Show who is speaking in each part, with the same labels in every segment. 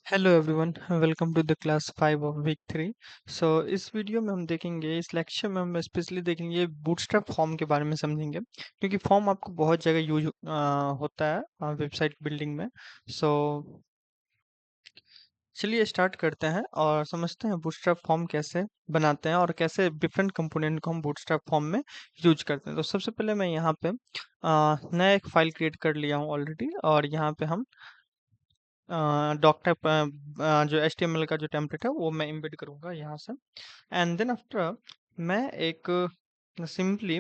Speaker 1: Hello everyone, welcome to the class 5 of week 3। So इस video में हम देखेंगे, इस लेक्चर में हम स्पेशली देखेंगे बूटस्ट्रैप फॉर्म के बारे में समझेंगे, क्योंकि फॉर्म आपको बहुत जगह यूज होता है वेबसाइट बिल्डिंग में। सो चलिए स्टार्ट करते हैं और समझते हैं बूटस्ट्रैप फॉर्म कैसे बनाते हैं और कैसे डिफरेंट कंपोनेंट को हम बूटस्ट्रैप फॉर्म में यूज करते हैं। तो सबसे पहले मैं यहाँ पे नया एक फाइल क्रिएट कर लिया हूँ ऑलरेडी, और यहाँ पे हम डॉक्टर जो HTML का जो टेम्पलेट है वो मैं एम्बेड करूंगा यहाँ से। एंड देन आफ्टर मैं एक सिंपली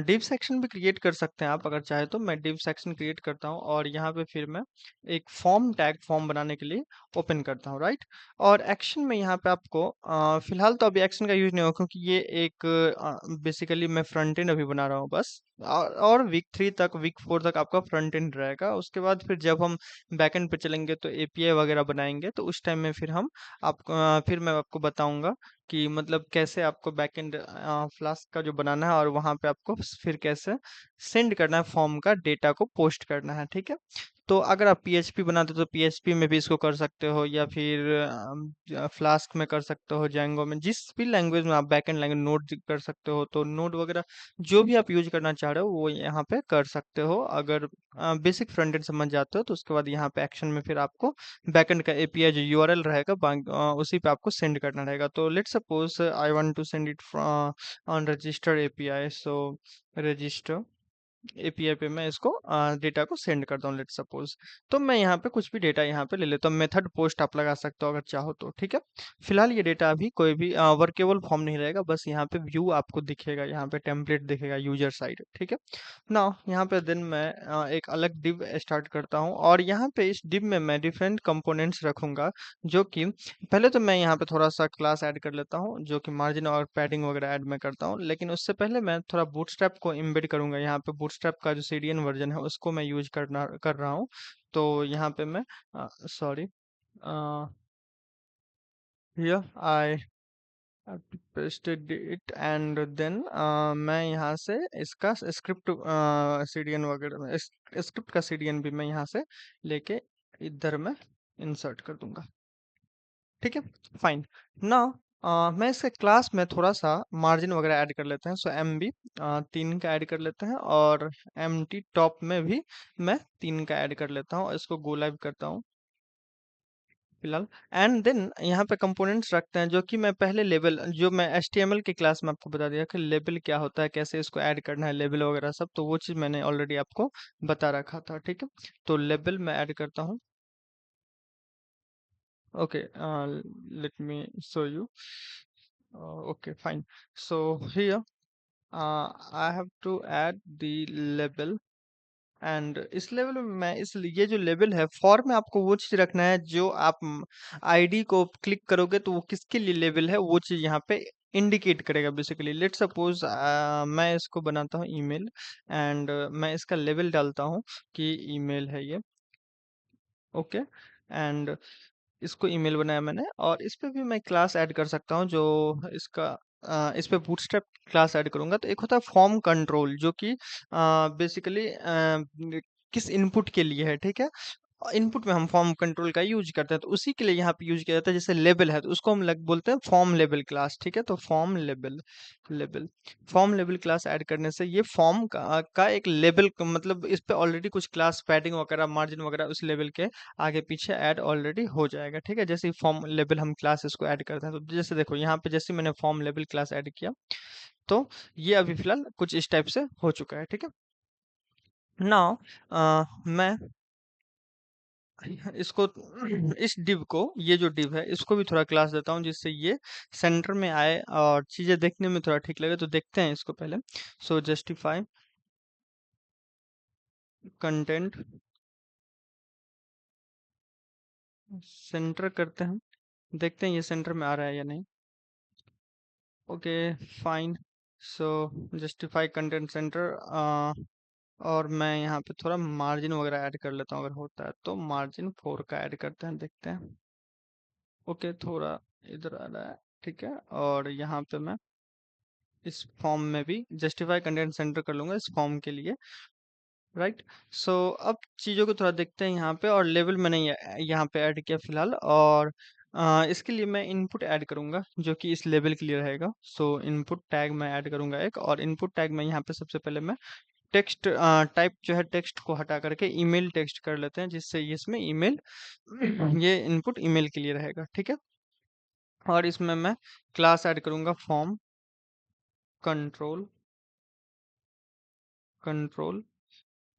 Speaker 1: डिव सेक्शन भी क्रिएट कर सकते हैं आप अगर चाहे तो। मैं डिव सेक्शन क्रिएट करता हूँ और यहाँ पे फिर मैं एक फॉर्म टैग फॉर्म बनाने के लिए ओपन करता हूँ, राइट। और एक्शन में यहाँ पे आपको फिलहाल तो अभी एक्शन का यूज नहीं होगा, क्योंकि ये एक बेसिकली मैं फ्रंट एंड अभी बना रहा हूँ बस। और वीक 3 तक वीक 4 तक आपका फ्रंट एंड रहेगा। उसके बाद फिर जब हम बैकएंड पे चलेंगे तो API वगैरह बनाएंगे, तो उस टाइम में फिर हम आपको फिर मैं आपको बताऊंगा कि मतलब कैसे आपको बैकएंड फ्लास्क का जो बनाना है और वहां पे आपको फिर कैसे सेंड करना है फॉर्म का डेटा को पोस्ट करना है, ठीक है। तो अगर आप PHP बनाते हो तो PHP में भी इसको कर सकते हो, या फिर फ्लास्क में कर सकते हो, जेंगो में, जिस भी लैंग्वेज में आप बैकएंड लैंग्वेज नोड कर सकते हो तो नोड वगैरह जो भी आप यूज करना चाह रहे हो वो यहाँ पे कर सकते हो। अगर बेसिक फ्रंट एंड समझ जाते हो तो उसके बाद यहाँ पे एक्शन में फिर आपको बैकएंड का API जो URL रहेगा उसी पे आपको सेंड करना रहेगा। तो let's suppose I want to send it on register API। So register API पे मैं इसको डेटा को सेंड करता हूँ, लेट्स सपोज। तो मैं यहाँ पे कुछ भी डेटा यहाँ पे ले लेता हूँ। मेथड पोस्ट आप लगा सकते हो अगर चाहो तो, ठीक है। फिलहाल ये डेटा अभी कोई भी वर्केबल फॉर्म नहीं रहेगा, बस यहाँ पे व्यू आपको दिखेगा, यहाँ पे टेम्पलेट दिखेगा यूजर साइड, ठीक है ना। यहाँ पे देन मैं एक अलग डिव स्टार्ट करता हूँ, और यहाँ पे इस डिव में मैं डिफरेंट कंपोनेंट्स रखूंगा। जो कि पहले तो मैं यहाँ पे थोड़ा सा क्लास ऐड कर लेता हूँ, जो कि मार्जिन और पैडिंग वगैरह ऐड मैं करता हूँ, लेकिन उससे पहले मैं थोड़ा बूटस्ट्रैप को एम्बेड करूंगा। यहाँ पे बूटस्ट्रैप का जो CDN वर्जन है उसको मैं यूज कर रहा हूँ। तो यहाँ पे मैं sorry, here I pasted it, and then मैं यहाँ से इसका स्क्रिप्ट CDN वगैरह स्क्रिप्ट का CDN भी मैं यहाँ से लेके इधर में इंसर्ट कर दूंगा, ठीक है। फाइन। नाउ मैं इसके क्लास में थोड़ा सा मार्जिन वगैरह ऐड कर लेते हैं। सो MB 3 का ऐड कर लेते हैं, और MT टॉप में भी मैं 3 का ऐड कर लेता हूँ। इसको गो लाइव करता हूँ फिलहाल। एंड देन यहाँ पे कंपोनेंट्स रखते हैं, जो कि मैं पहले लेबल, जो मैं HTML की क्लास में आपको बता दिया कि लेबल क्या होता है, कैसे इसको ऐड करना है, लेबल वगैरह सब, तो वो चीज़ मैंने ऑलरेडी आपको बता रखा था, ठीक है। तो लेबल मैं ऐड करता हूँ। Okay, let me show you. Okay, fine. So here I have to add the label, and इस लेवल में मैं इस ये जो लेवल है फॉर में आपको वो चीज रखना है जो आप ID को क्लिक करोगे तो वो किसके लिए लेवल है वो चीज यहाँ पे इंडिकेट करेगा। बेसिकली लेट सपोज मैं इसको बनाता हूँ ईमेल, एंड मैं इसका लेवल डालता हूँ कि ईमेल है ये, ओके। एंड इसको ईमेल बनाया मैंने, और इस पे भी मैं क्लास ऐड कर सकता हूँ जो इसका इस पे बूटस्ट्रैप क्लास ऐड करूंगा। तो एक होता है फॉर्म कंट्रोल, जो कि बेसिकली किस इनपुट के लिए है, ठीक है। इनपुट में हम फॉर्म कंट्रोल का यूज करते हैं, तो उसी के लिए यहाँ पे यूज किया जाता है। जैसे लेबल है तो उसको हम बोलते हैं फॉर्म लेबल क्लास, ठीक है। तो form label label form label class add करने से ये फॉर्म का एक लेबल, मतलब इस पे ऑलरेडी कुछ क्लास पैडिंग वगैरह मार्जिन वगैरह उस लेवल के आगे पीछे ऐड ऑलरेडी हो जाएगा, ठीक है। जैसे फॉर्म लेबल हम क्लास इसको ऐड करते हैं, तो जैसे देखो यहाँ पे जैसे मैंने फॉर्म लेबल क्लास ऐड किया, तो ये अभी फिलहाल कुछ इस टाइप से हो चुका है, ठीक है। नाउ मैं इसको इस डिव को, ये जो डिव है इसको भी थोड़ा क्लास देता हूँ, जिससे ये सेंटर में आए और चीजें देखने में थोड़ा ठीक लगे। तो देखते हैं इसको पहले। सो जस्टिफाई कंटेंट, सेंटर करते हैं, देखते हैं ये सेंटर में आ रहा है या नहीं। Okay, fine. So justify content center, और मैं यहाँ पे थोड़ा मार्जिन वगैरह ऐड कर लेता हूँ, अगर होता है तो मार्जिन 4 का ऐड करते हैं, देखते हैं। ओके, थोड़ा इधर आ रहा है, ठीक है। और यहाँ पे मैं इस फॉर्म में भी जस्टिफाई कंटेंट सेंटर कर लूंगा इस फॉर्म के लिए। राइट। सो अब चीज़ों को थोड़ा देखते हैं यहाँ पे, और लेवल मैंने यहाँ पे ऐड किया फिलहाल, और इसके लिए मैं इनपुट ऐड करूँगा जो कि इस लेवल के लिए रहेगा। सो इनपुट टैग मैं ऐड करूँगा एक, और इनपुट टैग में यहाँ पे सबसे पहले मैं टेक्स्ट टाइप जो है टेक्स्ट को हटा करके ईमेल टेक्स्ट कर लेते हैं, जिससे ये इसमें ईमेल ये इनपुट ईमेल के लिए रहेगा, ठीक है। और इसमें मैं क्लास ऐड करूँगा form control control,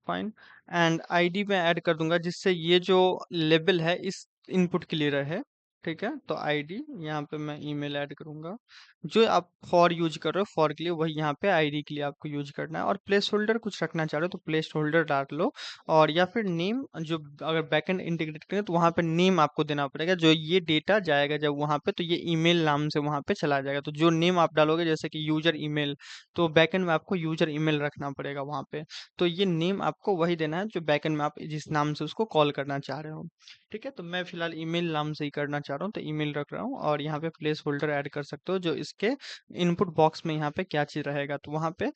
Speaker 1: fine. And ID में ऐड कर दूंगा, जिससे ये जो लेबल है इस इनपुट के लिए रहे, ठीक है। तो आईडी यहाँ पे मैं ईमेल ऐड करूंगा, जो आप फॉर यूज कर रहे हो फॉर के लिए, वही यहाँ पे आईडी के लिए आपको यूज करना है। और प्लेस होल्डर कुछ रखना चाह रहे हो तो प्लेस होल्डर डाल लो। और या फिर नेम, जो अगर बैकएंड इंटीग्रेट करें तो वहाँ पे नेम आपको देना पड़ेगा, जो ये डेटा जाएगा जब वहाँ पे, तो ये ईमेल नाम से वहाँ पे चला जाएगा। तो जो नेम आप डालोगे, जैसे कि यूजर ईमेल, तो बैकएंड में आपको यूजर ईमेल रखना पड़ेगा वहाँ पे। तो ये नेम आपको वही देना है जो बैकएंड में आप जिस नाम से उसको कॉल करना चाह रहे हो, ठीक है। तो मैं फिलहाल ईमेल नाम से ही करना चाह रहा हूँ, तो ईमेल रख रहा हूँ। और यहाँ पे प्लेस होल्डर ऐड कर सकते हो, जो इसके इनपुट बॉक्स में यहाँ पे क्या चीज़ रहेगा, तो वहाँ पे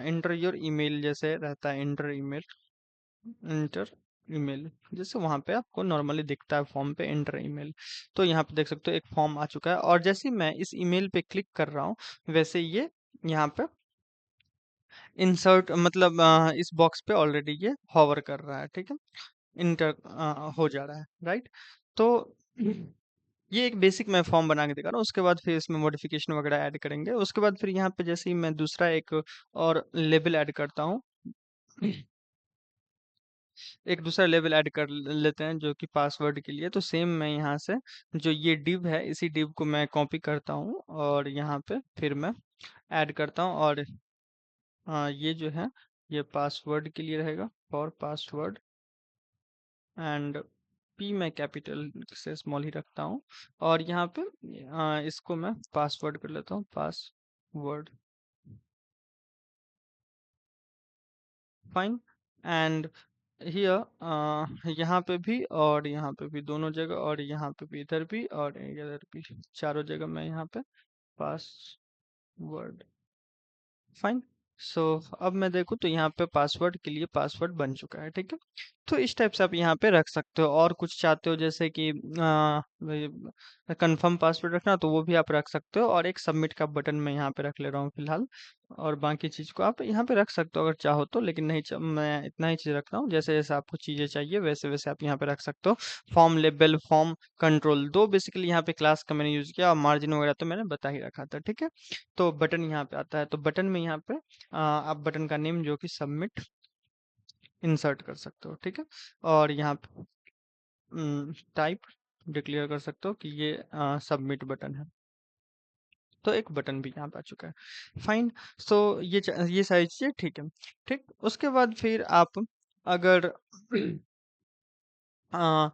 Speaker 1: इंटर योर ईमेल जैसे रहता है, इंटर ईमेल जैसे वहाँ पे आपको नॉर्मली दिखता है फॉर्म पे इंटर ईमेल। तो यहाँ पे देख सकते हो एक फॉर्म आ चुका है, और जैसे ही मैं इस ईमेल पे क्लिक कर रहा हूँ, वैसे ये यहाँ पे इंसर्ट मतलब इस बॉक्स पे ऑलरेडी ये हॉवर कर रहा है, ठीक है। इंटर हो जा रहा है, राइट। तो ये एक बेसिक मैं फॉर्म बना के दिखा रहा हूँ, उसके बाद फिर इसमें मॉडिफिकेशन वगैरह ऐड करेंगे। उसके बाद फिर यहाँ पे जैसे ही मैं दूसरा एक और लेबल ऐड करता हूँ, एक दूसरा लेवल ऐड कर लेते हैं जो कि पासवर्ड के लिए। तो सेम मैं यहाँ से जो ये डिव है, इसी डिव को मैं कॉपी करता हूँ, और यहाँ पे फिर मैं ऐड करता हूँ। और ये जो है ये पासवर्ड के लिए रहेगा, फॉर पासवर्ड। एंड पी मैं कैपिटल से स्मॉल ही रखता हूँ। और यहाँ पे इसको मैं पासवर्ड कर लेता हूँ, पासवर्ड, फाइन। एंड हियर यहाँ पे भी और यहाँ पे भी, दोनों जगह, और यहाँ पे भी, इधर भी और इधर भी, चारों जगह मैं यहाँ पे पासवर्ड, फाइन। सो अब मैं देखूँ तो यहाँ पे पासवर्ड के लिए पासवर्ड बन चुका है, ठीक है। तो इस टाइप से आप यहाँ पे रख सकते हो। और कुछ चाहते हो जैसे कि कंफर्म पासवर्ड रखना, तो वो भी आप रख सकते हो। और एक सबमिट का बटन मैं यहाँ पे रख ले रहा हूँ फिलहाल। और बाकी चीज़ को आप यहाँ पे रख सकते हो अगर चाहो तो, लेकिन नहीं मैं इतना ही चीज़ रख रहा हूँ। जैसे जैसे आपको चीज़ें चाहिए वैसे वैसे आप यहाँ पे रख सकते हो। फॉर्म लेबल, फॉर्म कंट्रोल, दो बेसिकली यहाँ पे क्लास का मैंने यूज़ किया, और मार्जिन वगैरह तो मैंने बता ही रखा था, ठीक है। तो बटन यहाँ पे आता है, तो बटन में यहाँ पे आप बटन का नेम जो कि सबमिट इंसर्ट कर सकते हो, ठीक है। और यहाँ पे टाइप डिक्लेयर कर सकते हो कि ये सबमिट बटन है। तो एक बटन भी यहाँ पे आ चुका है, फाइन। सो ये सारी चीजें ठीक है, ठीक। उसके बाद फिर आप अगर आ,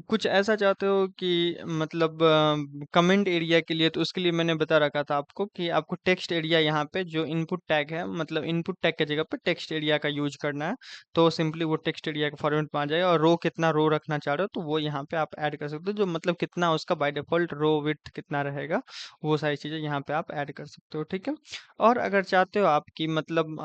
Speaker 1: कुछ ऐसा चाहते हो कि मतलब कमेंट एरिया के लिए, तो उसके लिए मैंने बता रखा था आपको कि आपको टेक्स्ट एरिया यहाँ पे जो इनपुट टैग है, मतलब इनपुट टैग की जगह पे टेक्स्ट एरिया का यूज करना है। तो सिंपली वो टेक्स्ट एरिया के फॉर्मेट में आ जाएगा। और रो कितना रो रखना चाह रहे हो तो वो यहाँ पे आप ऐड कर सकते हो, जो मतलब कितना उसका बाय डिफॉल्ट रो विड्थ कितना रहेगा, वो सारी चीजें यहाँ पे आप ऐड कर सकते हो, ठीक है। और अगर चाहते हो आप कि मतलब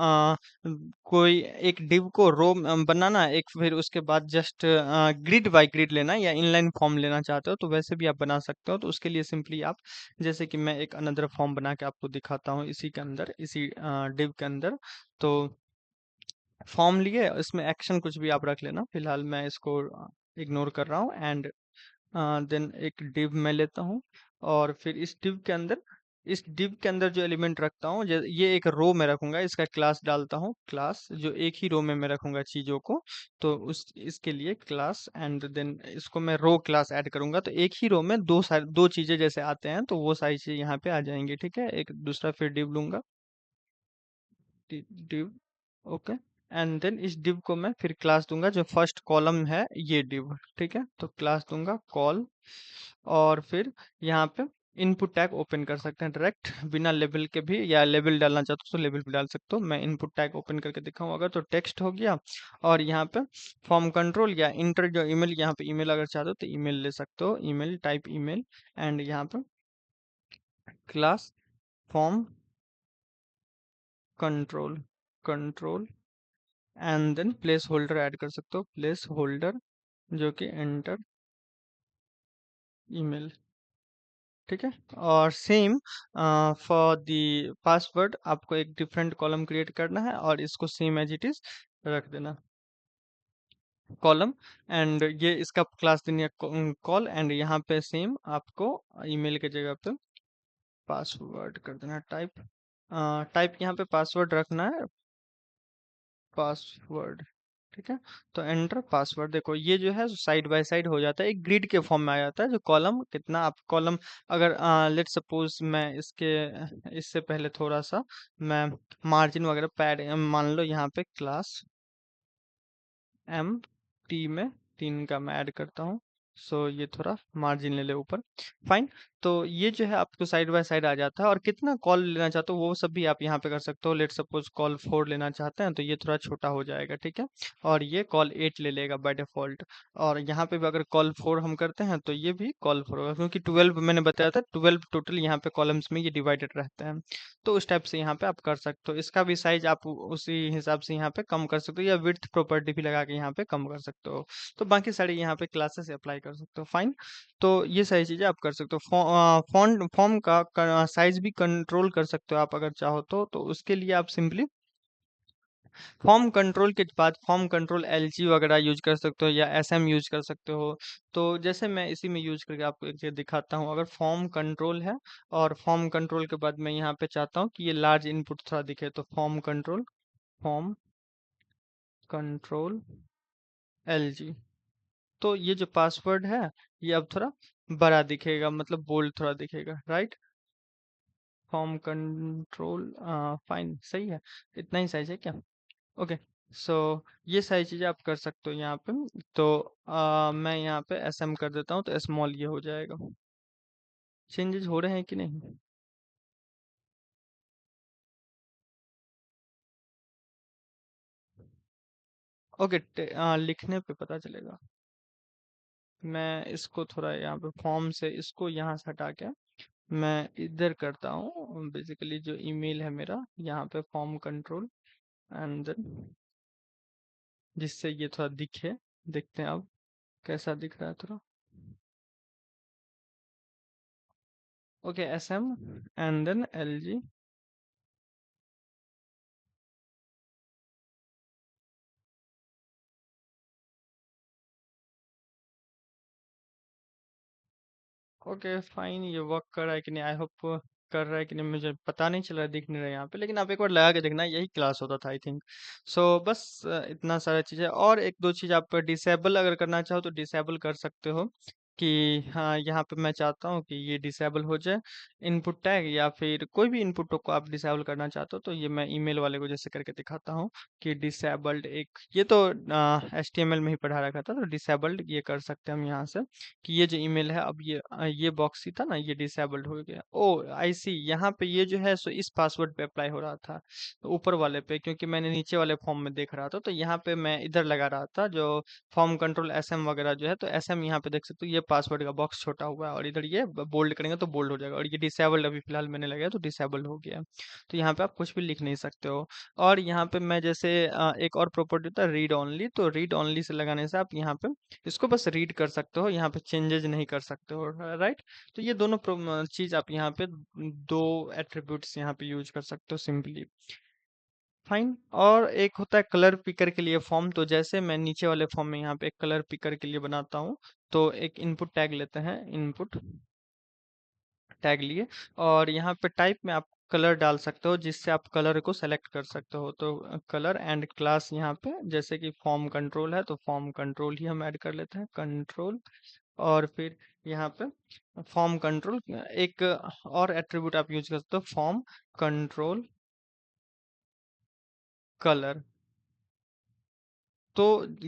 Speaker 1: कोई एक डिव को रो बनाना, एक फिर उसके बाद जस्ट ग्रिड बाय ग्रिड लेना, या इनलाइन फॉर्म लेना चाहते हो, तो वैसे भी आप बना सकते हो। तो उसके लिए सिंपली आप, जैसे कि मैं एक अनदर फॉर्म बना के आपको दिखाता हूँ इसी के अंदर, इसी डिव के अंदर। तो फॉर्म लिए, इसमें एक्शन कुछ भी आप रख लेना, फिलहाल मैं इसको इग्नोर कर रहा हूँ। एंड देन एक div मैं लेता हूँ, और फिर इस div के अंदर जो एलिमेंट रखता हूँ, ये एक रो में रखूंगा, इसका क्लास डालता हूँ, क्लास जो एक ही रो में मैं रखूंगा चीजों को। तो उस इसके लिए क्लास, एंड देन इसको मैं रो क्लास ऐड करूंगा। तो एक ही रो में दो चीजें जैसे आते हैं, तो वो सारी चीजें यहाँ पे आ जाएंगी, ठीक है। एक दूसरा फिर div लूंगा, div, ओके। एंड देन इस div को मैं फिर क्लास दूंगा, जो फर्स्ट कॉलम है ये div, ठीक है। तो क्लास दूंगा कॉल। और फिर यहाँ पे इनपुट टैग ओपन कर सकते हैं डायरेक्ट, बिना लेबल के भी, या लेबल डालना चाहते हो तो लेबल भी डाल सकते हो। मैं इनपुट टैग ओपन करके दिखाऊँ अगर, तो टेक्स्ट हो गया। और यहाँ पे फॉर्म कंट्रोल या इंटर जो ईमेल, यहाँ पे ईमेल अगर चाहते हो तो ईमेल ले सकते हो, ईमेल टाइप ईमेल। एंड यहाँ पे class form control control and then placeholder add कर सकते हो, प्लेस होल्डर, जो कि एंटर ईमेल। ठीक है। और सेम फॉर द पासवर्ड आपको एक डिफरेंट कॉलम क्रिएट करना है और इसको सेम एज इट इज रख देना, कॉलम। एंड ये इसका क्लास देनी है कॉल, एंड यहाँ पे सेम आपको ईमेल के जगह पे पासवर्ड कर देना टाइप। टाइप यहाँ पे पासवर्ड रखना है, पासवर्ड। ठीक है। तो एंटर पासवर्ड, देखो ये जो है साइड बाय साइड हो जाता है, एक ग्रिड के फॉर्म में आ जाता है, जो कॉलम कितना आप कॉलम, अगर लेट सपोज मैं इसके इससे पहले थोड़ा सा मैं मार्जिन वगैरह पैड, मान लो यहाँ पे क्लास एम टी में 3 का मैं ऐड करता हूँ। सो ये थोड़ा मार्जिन ले ले ऊपर, फाइन। तो ये जो है आपको साइड बाय साइड आ जाता है, और कितना कॉल लेना चाहते हो वो सब भी आप यहाँ पे कर सकते हो। लेट सपोज कॉल 4 लेना चाहते हैं तो ये थोड़ा छोटा हो जाएगा, ठीक है। और ये कॉल 8 ले लेगा बाय डिफॉल्ट। और यहाँ पे भी अगर कॉल 4 हम करते हैं तो ये भी कॉल 4 होगा, क्योंकि 12 मैंने बताया था, 12 टोटल यहाँ पे कॉलम्स में ये डिवाइडेड रहते हैं। तो उस टाइप से यहाँ पे आप कर सकते हो, इसका भी साइज आप उसी हिसाब से यहाँ पे कम कर सकते हो, या विड्थ प्रॉपर्टी भी लगा के यहाँ पे कम कर सकते हो। तो बाकी सारी यहाँ पे क्लासेस अप्लाई कर सकते हो, फाइन। तो ये सारी चीजें आप कर सकते हो। फॉन्ट फॉर्म का साइज भी कंट्रोल कर सकते हो आप अगर चाहो तो उसके लिए आप सिंपली फॉर्म कंट्रोल के बाद फॉर्म कंट्रोल एलजी वगैरह यूज कर सकते हो, या एसएम यूज कर सकते हो। तो जैसे मैं इसी में यूज करके आपको एक चीज दिखाता हूँ। अगर फॉर्म कंट्रोल है और फॉर्म कंट्रोल के बाद मैं यहाँ पे चाहता हूँ कि ये लार्ज इनपुट थोड़ा दिखे, तो फॉर्म कंट्रोल एलजी। तो ये जो पासवर्ड है ये अब थोड़ा बड़ा दिखेगा, मतलब बोल्ड थोड़ा दिखेगा, राइट। फॉर्म कंट्रोल, फाइन, सही है। इतना ही साइज है क्या? ओके। सो ये सारी चीजें आप कर सकते हो यहाँ पे। तो मैं यहाँ पे एसएम कर देता हूँ तो स्मॉल ये हो जाएगा। चेंजेस हो रहे हैं कि नहीं? ओके, लिखने पे पता चलेगा। मैं इसको थोड़ा यहाँ पे फॉर्म से इसको यहाँ से हटा के मैं इधर करता हूँ, बेसिकली जो ईमेल है मेरा यहाँ पे फॉर्म कंट्रोल, एंड देन जिससे ये थोड़ा दिखे। देखते हैं अब कैसा दिख रहा है थोड़ा। Okay, SM and then LG. Okay, fine, ये वर्क कर रहा है कि नहीं, आई होप कर रहा है कि नहीं, मुझे पता नहीं चल रहा है, दिख नहीं रहा है यहाँ पे, लेकिन आप एक बार लगा के देखना, यही क्लास होता था आई थिंक। सो बस इतना सारा चीज़ है, और एक दो चीज़ आप डिसेबल अगर करना चाहो तो डिसेबल कर सकते हो। कि हाँ, यहाँ पे मैं चाहता हूँ कि ये डिसेबल हो जाए, इनपुट टैग, या फिर कोई भी इनपुट को आप डिसेबल करना चाहते हो, तो ये मैं ईमेल वाले को जैसे करके दिखाता हूँ कि डिसेबल्ड, एक ये तो HTML में ही पढ़ा रखा था, तो डिसेबल्ड ये कर सकते हैं हम यहाँ से, कि ये जो ईमेल है अब ये बॉक्स ही था ना, ये डिसेबल्ड हो गया। ओ आई सी, यहाँ पे ये जो है सो इस पासवर्ड पे अप्लाई हो रहा था, तो ऊपर वाले पे, क्योंकि मैंने नीचे वाले फॉर्म में देख रहा था, तो यहाँ पे मैं इधर लगा रहा था जो फॉर्म कंट्रोल एसएम वगैरह जो है, तो एसएम यहाँ पे देख सकते हो, ये पासवर्ड का बॉक्स छोटा हुआ है, और इधर ये बोल्ड करेंगे तो बोल्ड हो जाएगा, और ये डिसेबल्ड अभी फिलहाल मैंने लगाया तो डिसेबल्ड हो गया। तो यहाँ पे आप कुछ भी लिख नहीं सकते हो। और यहाँ पे मैं जैसे एक और प्रॉपर्टी होता है रीड ओनली, तो रीड ओनली से लगाने से आप यहाँ पे इसको बस रीड कर सकते हो, यहाँ पे चेंजेस नहीं कर सकते हो, राइट। तो ये दोनों चीज आप यहाँ पे दो एट्रीब्यूट्स यहाँ पे यूज कर सकते हो सिंपली, फाइन। और एक होता है कलर पिकर के लिए फॉर्म, तो जैसे मैं नीचे वाले फॉर्म में यहाँ पे एक कलर पिकर के लिए बनाता हूँ, तो एक इनपुट टैग लेते हैं, इनपुट टैग लिए, और यहाँ पे टाइप में आप कलर डाल सकते हो, जिससे आप कलर को सेलेक्ट कर सकते हो। तो कलर एंड क्लास यहाँ पे जैसे कि फॉर्म कंट्रोल है, तो फॉर्म कंट्रोल ही हम ऐड कर लेते हैं, कंट्रोल। और फिर यहाँ पे फॉर्म कंट्रोल, एक और एट्रीब्यूट आप यूज कर सकते हो, फॉर्म कंट्रोल कलर। तो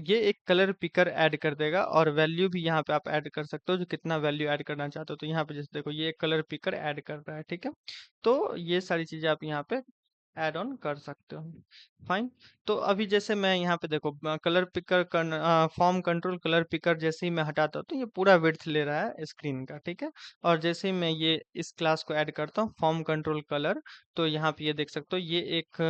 Speaker 1: ये एक कलर पिकर ऐड कर देगा, और वैल्यू भी यहाँ पे आप ऐड कर सकते हो, जो कितना वैल्यू ऐड करना चाहते हो। तो यहाँ पे जैसे देखो ये एक कलर पिकर ऐड कर रहा है, ठीक है। तो ये सारी चीजें आप यहाँ पे ऐड ऑन कर सकते हो। फाइन। तो अभी जैसे मैं यहाँ पे देखो colour picker form control colour picker जैसे ही मैं हटाता हूँ तो ये पूरा विड्थ ले रहा है स्क्रीन का, ठीक है। और जैसे ही मैं ये इस क्लास को ऐड करता हूँ फॉर्म कंट्रोल कलर, तो यहाँ पे ये देख सकते हो ये एक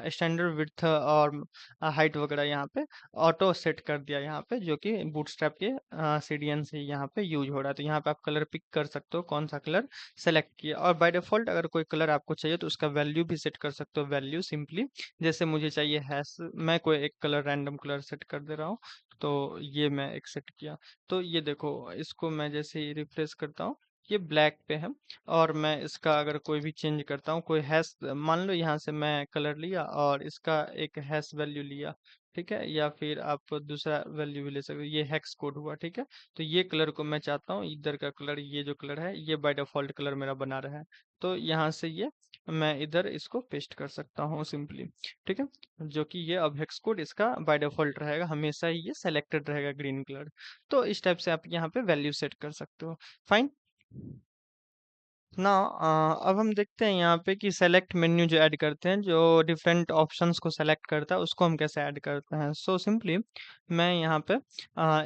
Speaker 1: स्टैंडर्ड विड्थ और हाइट वगैरह यहाँ पे ऑटो सेट कर दिया यहाँ पे, जो कि बूटस्ट्रैप के सीडीएन से यहाँ पे यूज हो रहा है। तो यहाँ पे आप कलर पिक कर सकते हो कौन सा कलर सेलेक्ट किया, और बाय डिफॉल्ट अगर कोई कलर आपको चाहिए तो उसका वैल्यू भी सेट कर सकते हो। वैल्यू सिंपली जैसे मुझे चाहिए हैश, मैं कोई एक कलर रैंडम कलर सेट कर दे रहा हूँ, तो ये मैं एक सेट किया। तो ये देखो इसको मैं जैसे ही रिफ्रेश करता हूँ ये ब्लैक पे है। और मैं इसका अगर कोई भी चेंज करता हूँ, कोई हैश मान लो यहाँ से मैं कलर लिया और इसका एक हैश वैल्यू लिया, ठीक है, या फिर आप दूसरा वैल्यू भी ले सकते हो, ये हेक्स कोड हुआ, ठीक है। तो ये कलर को मैं चाहता हूँ इधर का कलर, ये जो कलर है ये बाय डिफॉल्ट कलर मेरा बना रहा है, तो यहाँ से ये मैं इधर इसको पेस्ट कर सकता हूँ सिंपली, ठीक है। जो कि ये अब हेक्स कोड इसका बाय डिफॉल्ट रहेगा, हमेशा ही ये सेलेक्टेड रहेगा ग्रीन कलर। तो इस टाइप से आप यहाँ पे वैल्यू सेट कर सकते हो। फाइन ना। अब हम देखते हैं यहाँ पे कि सेलेक्ट मेन्यू जो ऐड करते हैं, जो डिफरेंट ऑप्शंस को सेलेक्ट करता है उसको हम कैसे ऐड करते हैं। सो सिंपली मैं यहाँ पे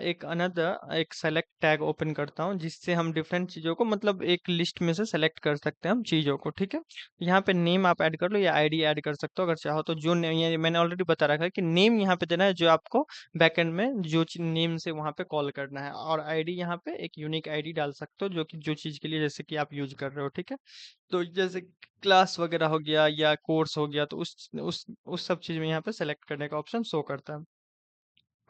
Speaker 1: एक अनदर एक सेलेक्ट टैग ओपन करता हूँ, जिससे हम डिफरेंट चीज़ों को मतलब एक लिस्ट में से सेलेक्ट कर सकते हैं हम चीज़ों को, ठीक है। यहाँ पे नेम आप ऐड कर लो या आईडी ऐड कर सकते हो अगर चाहो तो। जो ये मैंने ऑलरेडी बता रखा है कि नेम यहाँ पे देना है जो आपको बैकएंड में जो नेम से वहाँ पे कॉल करना है, और आईडी यहाँ पे एक यूनिक आईडी डाल सकते हो जो कि जो चीज़ के लिए जैसे कि आप यूज कर रहे हो, ठीक है। तो जैसे क्लास वगैरह हो गया या कोर्स हो गया, तो उस सब चीज़ में यहाँ पे सेलेक्ट करने का ऑप्शन शो करता है।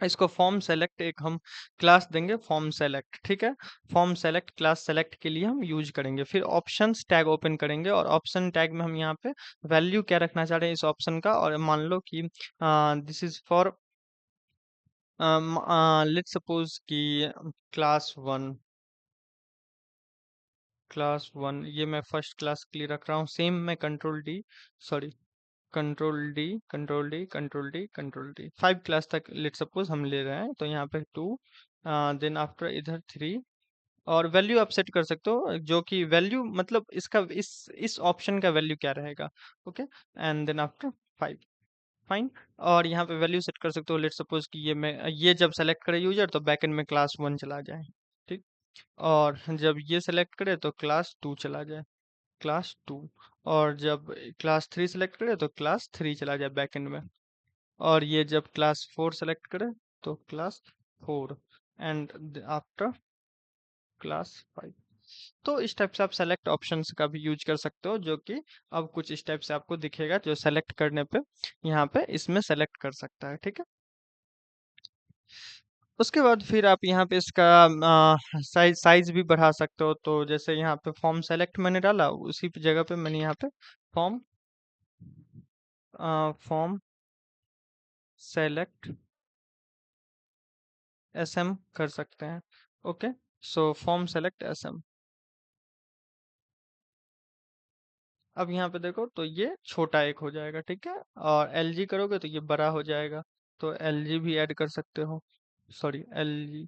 Speaker 1: इसको फॉर्म सेलेक्ट एक हम क्लास देंगे फॉर्म सेलेक्ट, ठीक है। फॉर्म सेलेक्ट क्लास सेलेक्ट के लिए हम यूज करेंगे। फिर ऑप्शंस टैग ओपन करेंगे और ऑप्शन टैग में हम यहाँ पे वैल्यू क्या रखना चाह रहे हैं इस ऑप्शन का, और मान लो कि this is for let's suppose कि क्लास 1 ये मैं फर्स्ट क्लास के लिए रख रहा हूँ। सेम मैं control D, sorry control D 5 class तक लेट सपोज हम ले रहे हैं, तो यहाँ पे 2, देन आफ्टर इधर 3, और वैल्यू आप सेट कर सकते हो जो कि वैल्यू मतलब इसका इस ऑप्शन का वैल्यू क्या रहेगा, okay. And then after 5। Fine. और यहाँ पे वैल्यू सेट कर सकते हो, लेट सपोज कि ये जब सेलेक्ट करे यूजर तो बैकएंड में क्लास 1 चला जाए, ठीक। और जब ये सेलेक्ट करे तो क्लास 2 चला जाए, क्लास 2। और जब क्लास 3 सेलेक्ट करे तो क्लास 3 चला जाए बैकएंड में। और ये जब क्लास 4 सेलेक्ट करे तो क्लास 4, एंड आफ्टर क्लास 5। तो इस टाइप से आप सेलेक्ट ऑप्शंस का भी यूज कर सकते हो, जो कि अब कुछ इस टाइप से आपको दिखेगा जो सेलेक्ट करने पे यहाँ पे इसमें सेलेक्ट कर सकता है, ठीक है। उसके बाद फिर आप यहाँ पे इसका साइज साइज भी बढ़ा सकते हो। तो जैसे यहाँ पे फॉर्म सेलेक्ट मैंने डाला, उसी जगह पे मैंने यहाँ पे फॉर्म फॉर्म सेलेक्ट एसएम कर सकते हैं, okay. So form select SM. अब यहाँ पे देखो तो ये छोटा एक हो जाएगा, ठीक है। और एलजी करोगे तो ये बड़ा हो जाएगा, तो एलजी भी ऐड कर सकते हो, सॉरी एलजी।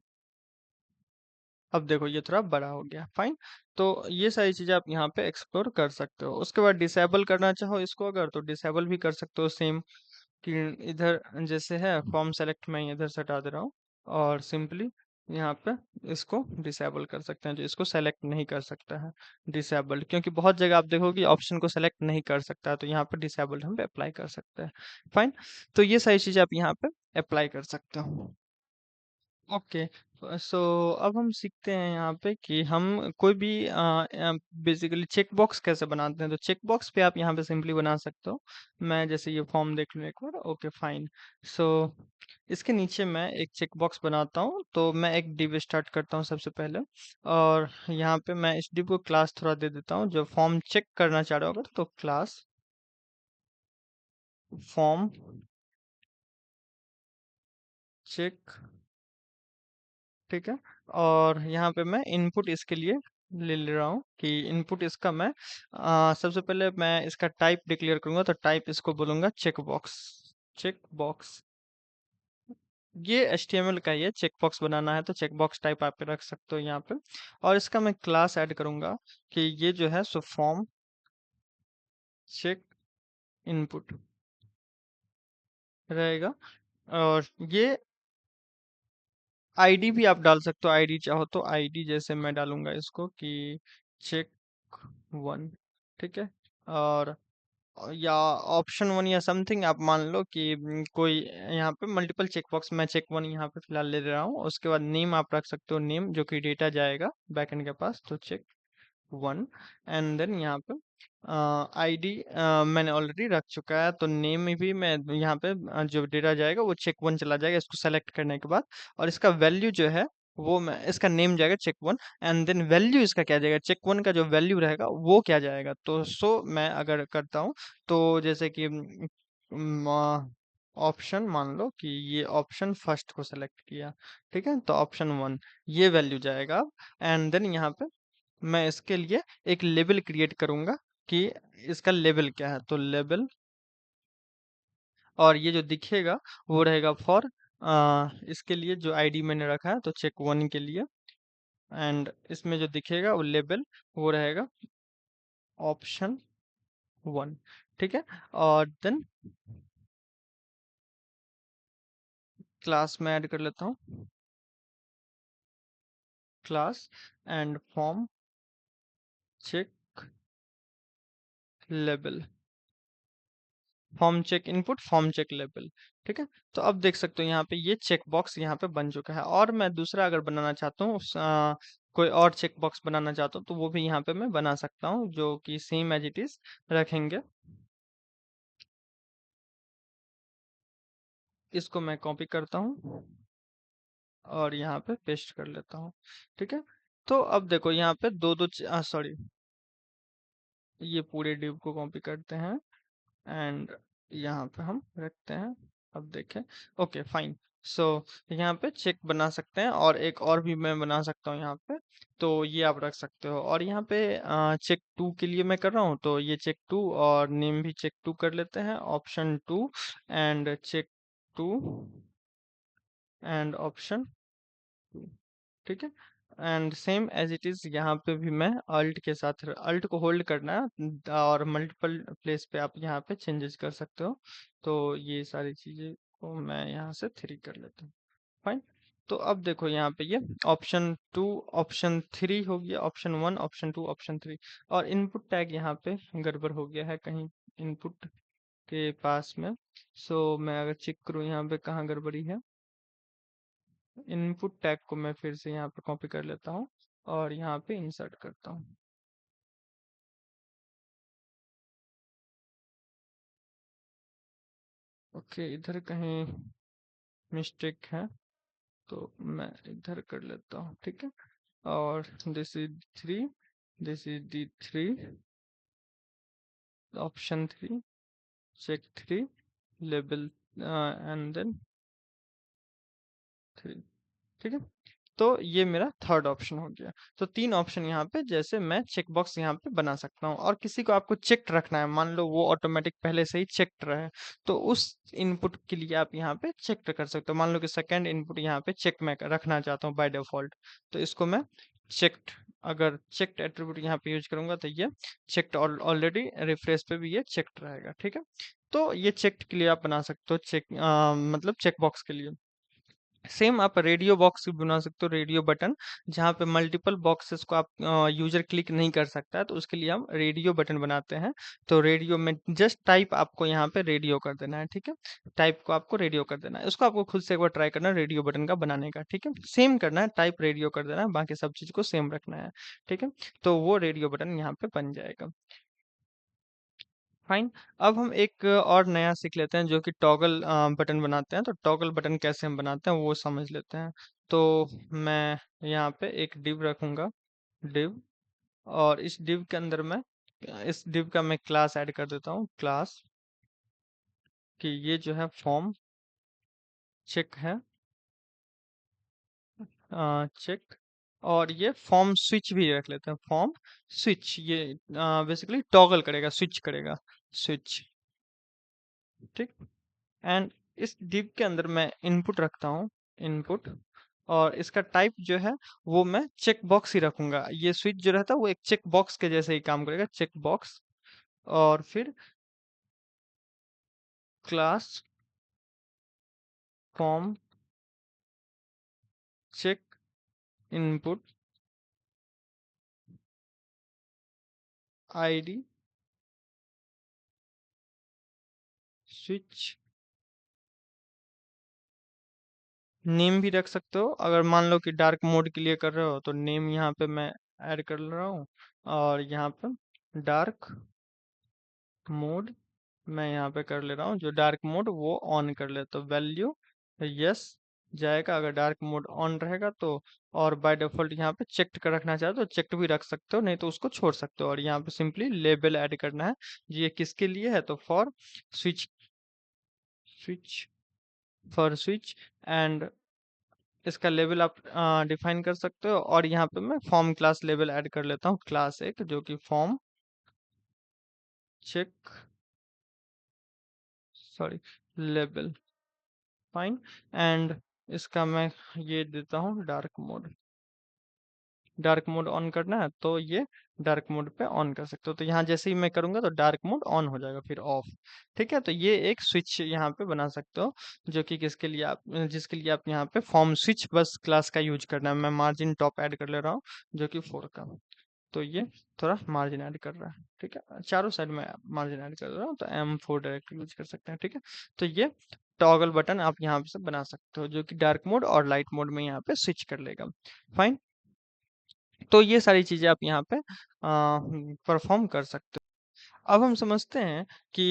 Speaker 1: अब देखो ये थोड़ा बड़ा हो गया, फाइन। तो ये सारी चीजें आप यहाँ पे एक्सप्लोर कर सकते हो। उसके बाद डिसेबल करना चाहो इसको अगर, तो डिसेबल भी कर सकते हो सेम, कि इधर जैसे है फॉर्म सेलेक्ट मैं इधर से हटा दे रहा हूँ, और सिंपली यहाँ पे इसको डिसेबल कर सकते हैं, जो इसको सेलेक्ट नहीं कर सकता है डिसेबल्ड, क्योंकि बहुत जगह आप देखोगे ऑप्शन को सेलेक्ट नहीं कर सकता है, तो यहाँ पे डिसेबल्ड हम अप्लाई कर सकते हैं। फाइन। तो ये सारी चीजें आप यहाँ पे अप्लाई कर सकते हो। ओके। सो अब हम सीखते हैं यहाँ पे कि हम कोई भी बेसिकली चेक बॉक्स कैसे बनाते हैं। तो चेक बॉक्स पे आप यहाँ पे सिंपली बना सकते हो। मैं जैसे ये फॉर्म देख लूँ एक बार, ओके फाइन। सो इसके नीचे मैं एक चेक बॉक्स बनाता हूँ, तो मैं एक डिव स्टार्ट करता हूँ सबसे पहले। और यहाँ पे मैं इस डिव को क्लास थोड़ा दे देता हूँ, जो फॉर्म चेक करना चाह रहा होगा तो क्लास फॉर्म चेक, ठीक है। और यहाँ पे मैं इनपुट इसके लिए ले ले रहा हूँ कि इनपुट इसका मैं सबसे पहले मैं इसका टाइप डिक्लेयर करूंगा, तो टाइप इसको बोलूंगा चेक बॉक्स, चेक बॉक्स। ये HTML का ही है, चेक बॉक्स बनाना है तो चेक बॉक्स टाइप आप रख सकते हो यहाँ पे। और इसका मैं क्लास ऐड करूंगा कि ये जो है सो फॉर्म चेक इनपुट रहेगा। और ये आईडी भी आप डाल सकते हो, आईडी चाहो तो आईडी, जैसे मैं डालूंगा इसको कि चेक वन, ठीक है। और या ऑप्शन वन या समथिंग आप मान लो कि कोई यहाँ पे मल्टीपल चेक बॉक्स, मैं चेक वन यहाँ पे फिलहाल ले रहा हूँ। उसके बाद नेम आप रख सकते हो, नेम जो कि डेटा जाएगा बैकएंड के पास, तो चेक वन। एंड देन यहाँ पे आईडी मैंने ऑलरेडी रख चुका है, तो नेम में भी मैं यहाँ पे जो डेटा जाएगा वो चेक वन चला जाएगा इसको सेलेक्ट करने के बाद। और इसका वैल्यू जो है वो मैं, इसका नेम जाएगा check one, and then value इसका क्या जाएगा, चेक वन का जो वैल्यू रहेगा वो क्या जाएगा। तो मैं अगर करता हूँ तो जैसे कि ऑप्शन मान लो कि ये ऑप्शन फर्स्ट को सेलेक्ट किया, ठीक है, तो ऑप्शन वन ये वैल्यू जाएगा। एंड देन यहाँ पे मैं इसके लिए एक लेबल क्रिएट करूंगा कि इसका लेबल क्या है, तो लेबल। और ये जो दिखेगा वो रहेगा फॉर इसके लिए जो आईडी मैंने रखा है, तो चेक वन के लिए। एंड इसमें जो दिखेगा वो लेबल वो रहेगा ऑप्शन वन, ठीक है। और देन क्लास में ऐड कर लेता हूँ, class and form check label, form check input, form check label, ठीक है। तो अब देख सकते हो यहाँ पे ये चेक बॉक्स यहाँ पे बन चुका है। और मैं दूसरा अगर बनाना चाहता हूँ कोई और चेक बॉक्स बनाना चाहता हूँ तो वो भी यहाँ पे मैं बना सकता हूँ, जो कि सेम एज इट इज रखेंगे। इसको मैं कॉपी करता हूँ और यहाँ पे पेस्ट कर लेता हूँ, ठीक है। तो अब देखो यहाँ पे दो दो, सॉरी, ये पूरे डिव को कॉपी करते हैं एंड यहाँ पे हम रखते हैं। अब देखें, ओके फाइन। सो यहाँ पे चेक बना सकते हैं, और एक और भी मैं बना सकता हूँ यहाँ पे, तो ये आप रख सकते हो। और यहाँ पे चेक टू के लिए मैं कर रहा हूँ, तो ये चेक टू और नेम भी चेक टू कर लेते हैं, option two and check two and option two, ठीक है। And same as it is यहाँ पे भी मैं अल्ट के साथ, अल्ट को होल्ड करना है और मल्टीपल प्लेस पे आप यहाँ पे चेंजेस कर सकते हो। तो ये सारी चीजें को मैं यहाँ से थ्री कर लेता हूँ, फाइन। तो अब देखो यहाँ पे ये ऑप्शन टू, ऑप्शन थ्री हो गया, option one, option two, option three. और इनपुट टैग यहाँ पे गड़बड़ हो गया है कहीं इनपुट के पास में। सो मैं अगर चेक करूँ यहाँ पे कहाँ गड़बड़ी है, इनपुट टैग को मैं फिर से यहाँ पे कॉपी कर लेता हूँ और यहाँ पे इंसर्ट करता हूँ। ओके, इधर कहीं मिस्टेक है तो मैं इधर कर लेता हूँ, ठीक है। और this is three, this is the three, option three, check three, label and then three, ठीक है। तो ये मेरा थर्ड ऑप्शन हो गया। तो तीन ऑप्शन यहाँ पे जैसे मैं चेक बॉक्स यहाँ पे बना सकता हूँ। और किसी को आपको चेक्ड रखना है, मान लो वो ऑटोमेटिक पहले से ही चेक्ड रहे, तो उस इनपुट के लिए आप यहाँ पे चेक्ड कर सकते हो। मान लो कि सेकंड इनपुट यहाँ पे चेक मैं रखना चाहता हूँ बाय डिफॉल्ट, तो इसको मैं चेक्ड, अगर चेक्ड एट्रीब्यूट यहाँ पे यूज करूंगा तो ये चेक्ड ऑलरेडी, रिफ्रेश पे भी ये चेक्ड रहेगा, ठीक है। तो ये चेक्ड के लिए आप बना सकते हो, चेक मतलब चेक बॉक्स के लिए। सेम आप रेडियो बॉक्स भी बना सकते हो, रेडियो बटन, जहाँ पे मल्टीपल बॉक्सेस को आप यूजर क्लिक नहीं कर सकता है, तो उसके लिए हम रेडियो बटन बनाते हैं। तो रेडियो में जस्ट टाइप आपको यहाँ पे रेडियो कर देना है, ठीक है। टाइप को आपको रेडियो कर देना है, उसको आपको खुद से एक बार ट्राई करना है रेडियो बटन का बनाने का, ठीक है। सेम करना है, टाइप रेडियो कर देना है, बाकी सब चीज को सेम रखना है, ठीक है। तो वो रेडियो बटन यहाँ पे बन जाएगा, फाइन। अब हम एक और नया सीख लेते हैं जो कि टॉगल बटन बनाते हैं। तो टॉगल बटन कैसे हम बनाते हैं वो समझ लेते हैं। तो मैं यहाँ पे एक डिव रखूंगा, डिव। और इस डिव के अंदर मैं, इस डिव का मैं क्लास ऐड कर देता हूँ, क्लास कि ये जो है फॉर्म चेक है, चेक। और ये फॉर्म स्विच भी रख लेते हैं, फॉर्म स्विच, ये बेसिकली टॉगल करेगा, स्विच करेगा, स्विच, ठीक। एंड इस div के अंदर मैं इनपुट रखता हूँ, इनपुट। और इसका टाइप जो है वो मैं चेक बॉक्स ही रखूंगा। ये स्विच जो रहता है वो एक चेक बॉक्स के जैसे ही काम करेगा, चेक बॉक्स। और फिर class form check input ID switch name भी रख सकते हो। अगर मान लो कि डार्क मोड के लिए कर रहे हो तो नेम यहाँ पे मैं ऐड कर रहा हूँ, और यहाँ पे डार्क मोड मैं यहाँ पे कर ले रहा हूँ, जो डार्क मोड वो ऑन कर ले तो वैल्यू यस जाएगा, अगर डार्क मोड ऑन रहेगा तो। और बाय डिफॉल्ट यहाँ पे चेक्ड कर रखना चाहे तो चेक्ड भी रख सकते हो, नहीं तो उसको छोड़ सकते हो। और यहाँ पे सिंपली लेबल ऐड करना है। ये किसके लिए है तो for switch, switch for switch. And इसका लेवल आप डिफाइन कर सकते हो। और यहाँ पे मैं फॉर्म क्लास लेवल ऐड कर लेता हूँ, क्लास एक, जो कि फॉर्म चेक सॉरी लेवल। फाइन। एंड इसका मैं ये देता हूँ dark mode. Dark mode on करना है तो ये डार्क मोड पे ऑन कर सकते हो। तो यहाँ जैसे ही मैं करूंगा तो डार्क मोड ऑन हो जाएगा, फिर ऑफ। ठीक है, तो ये एक स्विच यहाँ पे बना सकते हो, जो कि किसके लिए आप, जिसके लिए आप यहाँ पे फॉर्म स्विच बस क्लास का यूज करना है। मैं मार्जिन टॉप ऐड कर ले रहा हूँ, जो कि 4 का। तो ये थोड़ा मार्जिन ऐड कर रहा है। ठीक है, चारों साइड में मार्जिन ऐड कर रहा हूँ, तो M4 डायरेक्ट यूज कर सकते हैं। ठीक है, तो ये टॉगल बटन आप यहाँ पे से बना सकते हो, जो कि डार्क मोड और लाइट मोड में यहाँ पे स्विच कर लेगा। फाइन। तो ये सारी चीजें आप यहाँ पे परफॉर्म कर सकते हो। अब हम समझते हैं कि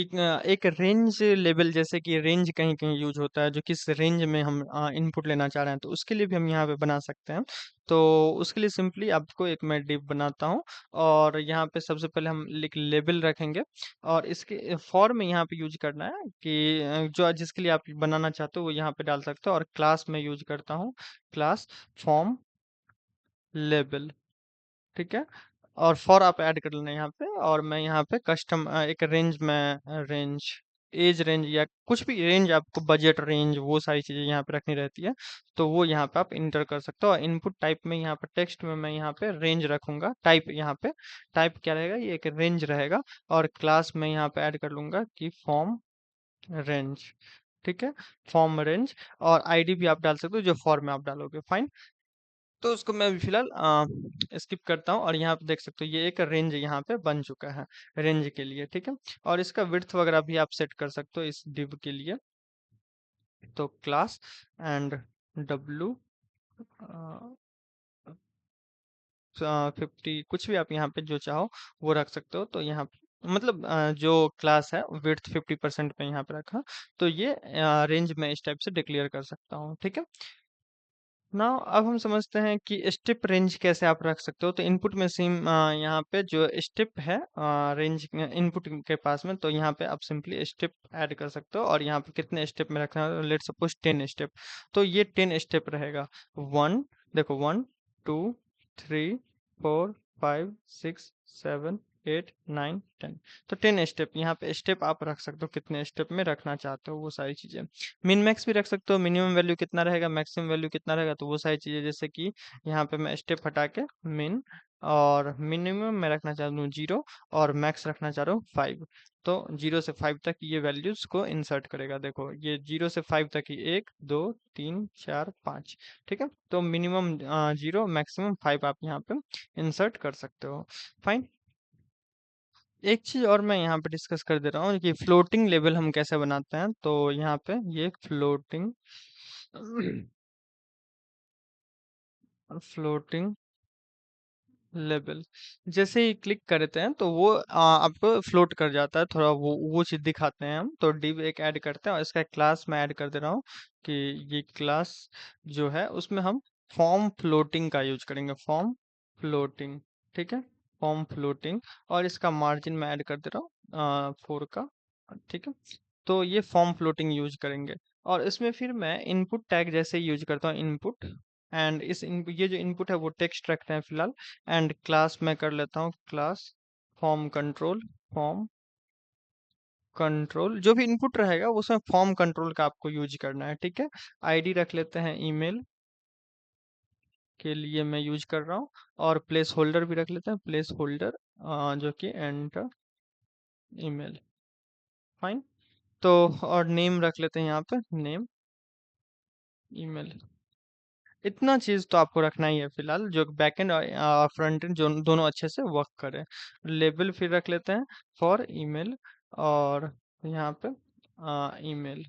Speaker 1: एक रेंज लेवल, जैसे कि रेंज कहीं कहीं यूज होता है, जो किस रेंज में हम इनपुट लेना चाह रहे हैं, तो उसके लिए भी हम यहाँ पे बना सकते हैं। तो उसके लिए सिंपली आपको एक मैं डिव बनाता हूँ, और यहाँ पे सबसे पहले हम एक लेबल रखेंगे। और इसके फॉर में यहाँ पे यूज करना है कि जो जिसके लिए आप बनाना चाहते हो वो यहाँ पे डाल सकते हो। और क्लास में यूज करता हूँ क्लास फॉर्म लेबल। ठीक है, और फॉर आप ऐड कर लेना यहाँ पे। और मैं यहाँ पे कस्टम एक रेंज में रेंज एज रेंज या कुछ भी रेंज, आपको बजट रेंज वो सारी चीजें यहाँ पे रखनी रहती है, तो वो यहाँ पे आप इंटर कर सकते हो। और इनपुट टाइप में यहाँ पे टेक्स्ट में मैं यहाँ पे रेंज रखूंगा। टाइप यहाँ पे टाइप क्या रहेगा, ये एक रेंज रहेगा। और क्लास में यहाँ पे ऐड कर लूंगा कि फॉर्म रेंज। ठीक है, फॉर्म रेंज। और आईडी भी आप डाल सकते हो जो फॉर्म में आप डालोगे। फाइन। तो उसको मैं अभी फिलहाल स्किप करता हूँ। और यहाँ पे देख सकते हो ये एक रेंज यहाँ पे बन चुका है रेंज के लिए। ठीक है, और इसका विड्थ वगैरह भी आप सेट कर सकते हो इस डिव के लिए। तो क्लास एंड डब्लू 50 कुछ भी आप यहाँ पे जो चाहो वो रख सकते हो। तो यहाँ मतलब जो क्लास है विड्थ 50% पे यहाँ पे रखा, तो ये रेंज में इस टाइप से डिक्लेयर कर सकता हूँ। ठीक है, नाउ अब हम समझते हैं कि स्टेप रेंज कैसे आप रख सकते हो। तो इनपुट में सिम यहाँ पे जो स्टेप है रेंज इनपुट के पास में, तो यहाँ पे आप सिंपली स्टेप ऐड कर सकते हो। और यहाँ पे कितने स्टेप में रखना है, लेट सपोज 10 स्टेप। तो ये 10 स्टेप रहेगा। वन, देखो 1 2 3 4 5 6 7 8 9 10। तो 10 स्टेप यहाँ पे स्टेप आप रख सकते हो, कितने स्टेप में रखना चाहते हो वो सारी चीजें। मिन मैक्स भी रख सकते हो, मिनिमम वैल्यू कितना रहेगा, मैक्सिमम वैल्यू कितना रहेगा, तो वो सारी चीजें। जैसे कि यहाँ पे मैं स्टेप हटा के मिन और मिनिमम मैं रखना चाहता हूँ 0, और मैक्स रखना चाह रहा हूँ 5। तो 0 से 5 तक ये वैल्यूज को इंसर्ट करेगा। देखो ये 0 से 5 तक ही 1 2 3 4 5। ठीक है, तो मिनिमम 0 मैक्सिमम 5 आप यहाँ पे इंसर्ट कर सकते हो। फाइन। एक चीज और मैं यहाँ पे डिस्कस कर दे रहा हूँ कि फ्लोटिंग लेवल हम कैसे बनाते हैं। तो यहाँ पे ये फ्लोटिंग फ्लोटिंग लेवल जैसे ही क्लिक करते हैं तो वो आपको फ्लोट कर जाता है थोड़ा, वो चीज दिखाते हैं हम। तो div एक ऐड करते हैं, और इसका क्लास मैं ऐड कर दे रहा हूँ कि ये क्लास जो है उसमें हम फॉर्म फ्लोटिंग का यूज करेंगे। Form floating. ठीक है, फॉर्म फ्लोटिंग। और इसका मार्जिन मैं ऐड कर दे रहा हूँ 4 का। ठीक है, तो ये फॉर्म फ्लोटिंग यूज करेंगे। और इसमें फिर मैं इनपुट टैग जैसे यूज करता हूँ, इनपुट। एंड ये जो इनपुट है वो टेक्स्ट रखते हैं फिलहाल। एंड क्लास में कर लेता हूँ class form control. Form control जो भी इनपुट रहेगा उसमें फॉर्म कंट्रोल का आपको यूज करना है। ठीक है, आईडी रख लेते हैं ईमेल के लिए मैं यूज कर रहा हूँ। और प्लेस होल्डर भी रख लेते हैं, प्लेस होल्डर जो कि एंटर ईमेल। फाइन। तो और नेम रख लेते हैं यहाँ पे, नेम, ईमेल। इतना चीज तो आपको रखना ही है फिलहाल, जो बैकएंड और फ्रंट एंड जो दोनों अच्छे से वर्क करे। लेबल फिर रख लेते हैं फॉर ईमेल, और यहाँ पे ईमेल,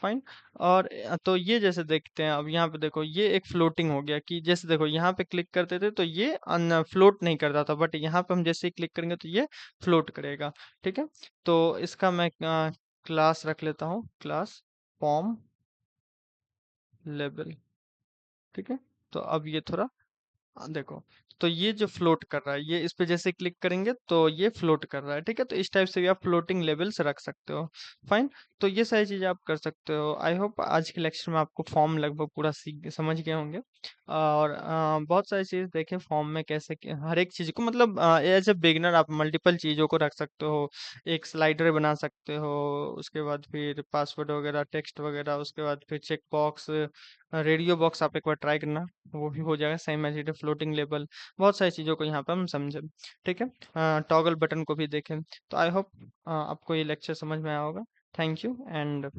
Speaker 1: फाइन। और तो ये जैसे देखते हैं, अब यहाँ पे देखो ये एक फ्लोटिंग हो गया, कि जैसे देखो यहाँ पे क्लिक करते थे तो ये फ्लोट नहीं करता था, बट यहाँ पे हम जैसे ही क्लिक करेंगे तो ये फ्लोट करेगा। ठीक है, तो इसका मैं क्लास रख लेता हूँ, क्लास फॉर्म लेबल। ठीक है, तो अब ये थोड़ा देखो, तो ये जो फ्लोट कर रहा है, ये इस पे जैसे क्लिक करेंगे तो ये फ्लोट कर रहा है। ठीक है, तो इस टाइप से भी आप फ्लोटिंग लेवल्स रख सकते हो। फाइन, तो ये सारी चीजें आप कर सकते हो। आई होप आज के लेक्चर में आपको फॉर्म लगभग पूरा सीख समझ गए होंगे, और बहुत सारी चीज देखें फॉर्म में कैसे हर एक चीज को, मतलब एज ए बिगिनर आप मल्टीपल चीजों को रख सकते हो। एक स्लाइडर बना सकते हो, उसके बाद फिर पासवर्ड वगैरह, टेक्स्ट वगैरह, उसके बाद फिर चेक बॉक्स, रेडियो बॉक्स आप एक बार ट्राई करना, वो भी हो जाएगा सेम एज इट है, फ्लोटिंग लेवल। बहुत सारी चीज़ों को यहाँ पे हम समझे। ठीक है, टॉगल बटन को भी देखें। तो आई होप आपको ये लेक्चर समझ में आया होगा। Thank you and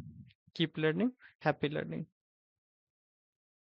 Speaker 1: keep learning, happy learning.